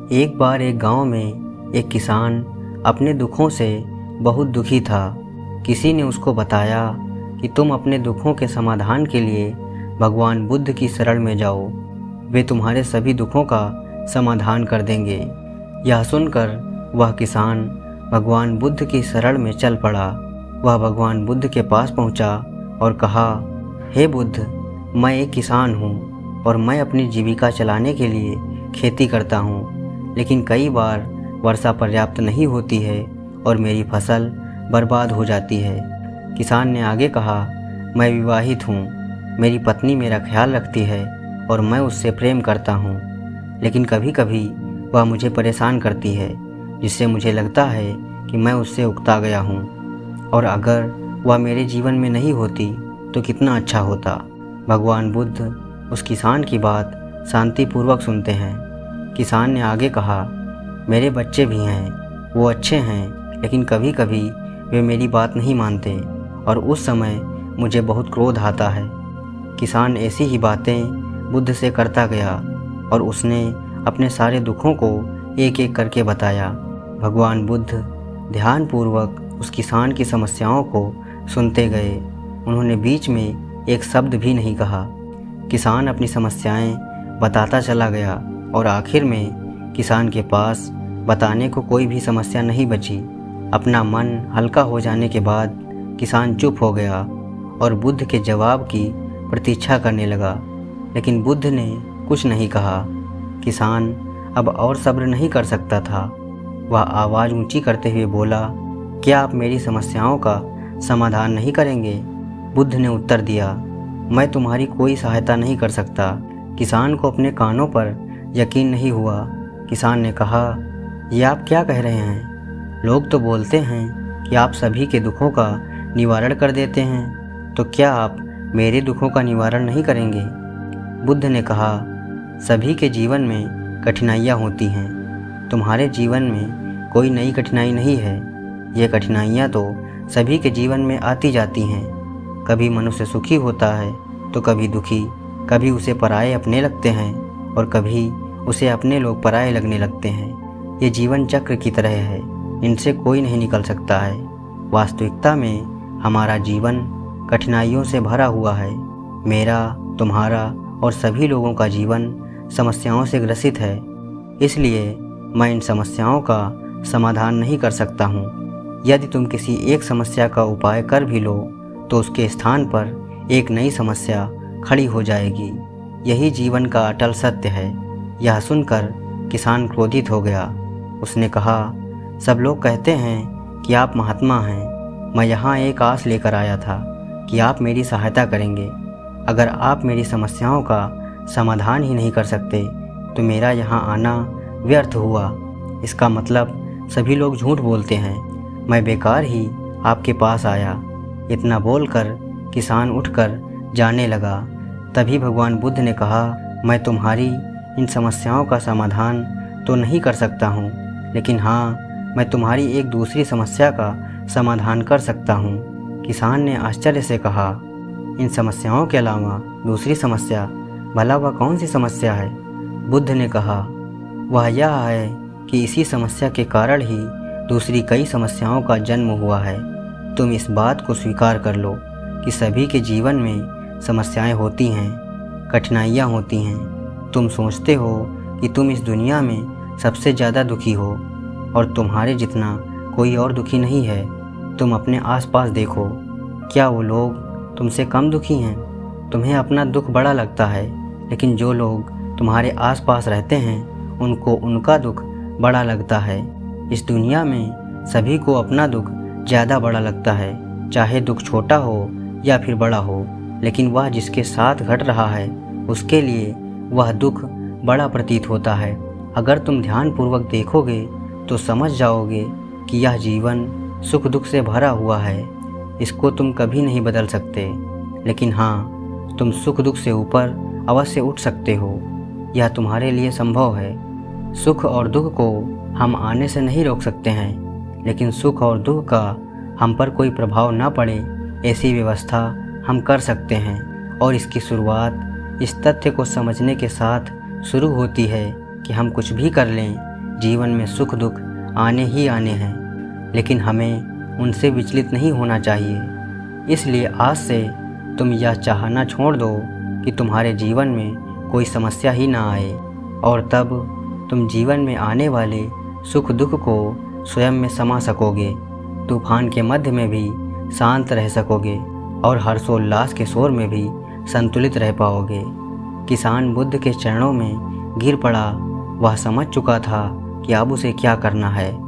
एक बार एक गांव में एक किसान अपने दुखों से बहुत दुखी था। किसी ने उसको बताया कि तुम अपने दुखों के समाधान के लिए भगवान बुद्ध की शरण में जाओ, वे तुम्हारे सभी दुखों का समाधान कर देंगे। यह सुनकर वह किसान भगवान बुद्ध की शरण में चल पड़ा। वह भगवान बुद्ध के पास पहुंचा और कहा, हे बुद्ध, मैं एक किसान हूँ और मैं अपनी जीविका चलाने के लिए खेती करता हूँ, लेकिन कई बार वर्षा पर्याप्त नहीं होती है और मेरी फसल बर्बाद हो जाती है। किसान ने आगे कहा, मैं विवाहित हूँ, मेरी पत्नी मेरा ख्याल रखती है और मैं उससे प्रेम करता हूँ, लेकिन कभी कभी वह मुझे परेशान करती है, जिससे मुझे लगता है कि मैं उससे उकता गया हूँ, और अगर वह मेरे जीवन में नहीं होती तो कितना अच्छा होता। भगवान बुद्ध उस किसान की बात शांतिपूर्वक सुनते हैं। किसान ने आगे कहा, मेरे बच्चे भी हैं, वो अच्छे हैं, लेकिन कभी कभी वे मेरी बात नहीं मानते और उस समय मुझे बहुत क्रोध आता है। किसान ऐसी ही बातें बुद्ध से करता गया और उसने अपने सारे दुखों को एक एक करके बताया। भगवान बुद्ध ध्यानपूर्वक उस किसान की समस्याओं को सुनते गए। उन्होंने बीच में एक शब्द भी नहीं कहा। किसान अपनी समस्याएं बताता चला गया और आखिर में किसान के पास बताने को कोई भी समस्या नहीं बची। अपना मन हल्का हो जाने के बाद किसान चुप हो गया और बुद्ध के जवाब की प्रतीक्षा करने लगा, लेकिन बुद्ध ने कुछ नहीं कहा। किसान अब और सब्र नहीं कर सकता था। वह आवाज़ ऊंची करते हुए बोला, क्या आप मेरी समस्याओं का समाधान नहीं करेंगे? बुद्ध ने उत्तर दिया, मैं तुम्हारी कोई सहायता नहीं कर सकता। किसान को अपने कानों पर यकीन नहीं हुआ। किसान ने कहा, ये आप क्या कह रहे हैं? लोग तो बोलते हैं कि आप सभी के दुखों का निवारण कर देते हैं, तो क्या आप मेरे दुखों का निवारण नहीं करेंगे? बुद्ध ने कहा, सभी के जीवन में कठिनाइयाँ होती हैं। तुम्हारे जीवन में कोई नई कठिनाई नहीं है। ये कठिनाइयाँ तो सभी के जीवन में आती जाती हैं। कभी मनुष्य सुखी होता है तो कभी दुखी, कभी उसे पराये अपने लगते हैं और कभी उसे अपने लोग पराये लगने लगते हैं। ये जीवन चक्र की तरह है, इनसे कोई नहीं निकल सकता है। वास्तविकता में हमारा जीवन कठिनाइयों से भरा हुआ है। मेरा, तुम्हारा और सभी लोगों का जीवन समस्याओं से ग्रसित है। इसलिए मैं इन समस्याओं का समाधान नहीं कर सकता हूँ। यदि तुम किसी एक समस्या का उपाय कर भी लो तो उसके स्थान पर एक नई समस्या खड़ी हो जाएगी। यही जीवन का अटल सत्य है। यह सुनकर किसान क्रोधित हो गया। उसने कहा, सब लोग कहते हैं कि आप महात्मा हैं। मैं यहाँ एक आस लेकर आया था कि आप मेरी सहायता करेंगे। अगर आप मेरी समस्याओं का समाधान ही नहीं कर सकते तो मेरा यहाँ आना व्यर्थ हुआ। इसका मतलब सभी लोग झूठ बोलते हैं। मैं बेकार ही आपके पास आया। इतना बोलकर किसान उठकर जाने लगा। तभी भगवान बुद्ध ने कहा, मैं तुम्हारी इन समस्याओं का समाधान तो नहीं कर सकता हूँ, लेकिन हाँ, मैं तुम्हारी एक दूसरी समस्या का समाधान कर सकता हूँ। किसान ने आश्चर्य से कहा, इन समस्याओं के अलावा दूसरी समस्या? भला वह कौन सी समस्या है? बुद्ध ने कहा, वह यह है कि इसी समस्या के कारण ही दूसरी कई समस्याओं का जन्म हुआ है। तुम इस बात को स्वीकार कर लो कि सभी के जीवन में समस्याएं होती हैं, कठिनाइयाँ होती हैं। तुम सोचते हो कि तुम इस दुनिया में सबसे ज़्यादा दुखी हो और तुम्हारे जितना कोई और दुखी नहीं है। तुम अपने आसपास देखो, क्या वो लोग तुमसे कम दुखी हैं? तुम्हें अपना दुख बड़ा लगता है, लेकिन जो लोग तुम्हारे आसपास रहते हैं उनको उनका दुख बड़ा लगता है। इस दुनिया में सभी को अपना दुख ज़्यादा बड़ा लगता है, चाहे दुख छोटा हो या फिर बड़ा हो, लेकिन वह जिसके साथ घट रहा है उसके लिए वह दुख बड़ा प्रतीत होता है। अगर तुम ध्यानपूर्वक देखोगे तो समझ जाओगे कि यह जीवन सुख दुख से भरा हुआ है। इसको तुम कभी नहीं बदल सकते, लेकिन हाँ, तुम सुख दुख से ऊपर अवश्य उठ सकते हो। यह तुम्हारे लिए संभव है। सुख और दुख को हम आने से नहीं रोक सकते हैं, लेकिन सुख और दुख का हम पर कोई प्रभाव न पड़े ऐसी व्यवस्था हम कर सकते हैं। और इसकी शुरुआत इस तथ्य को समझने के साथ शुरू होती है कि हम कुछ भी कर लें, जीवन में सुख दुख आने ही आने हैं, लेकिन हमें उनसे विचलित नहीं होना चाहिए। इसलिए आज से तुम यह चाहना छोड़ दो कि तुम्हारे जीवन में कोई समस्या ही ना आए, और तब तुम जीवन में आने वाले सुख दुख को स्वयं में समा सकोगे। तूफान के मध्य में भी शांत रह सकोगे और हर्षोल्लास के शोर में भी संतुलित रह पाओगे। किसान बुद्ध के चरणों में गिर पड़ा। वह समझ चुका था कि अब उसे क्या करना है।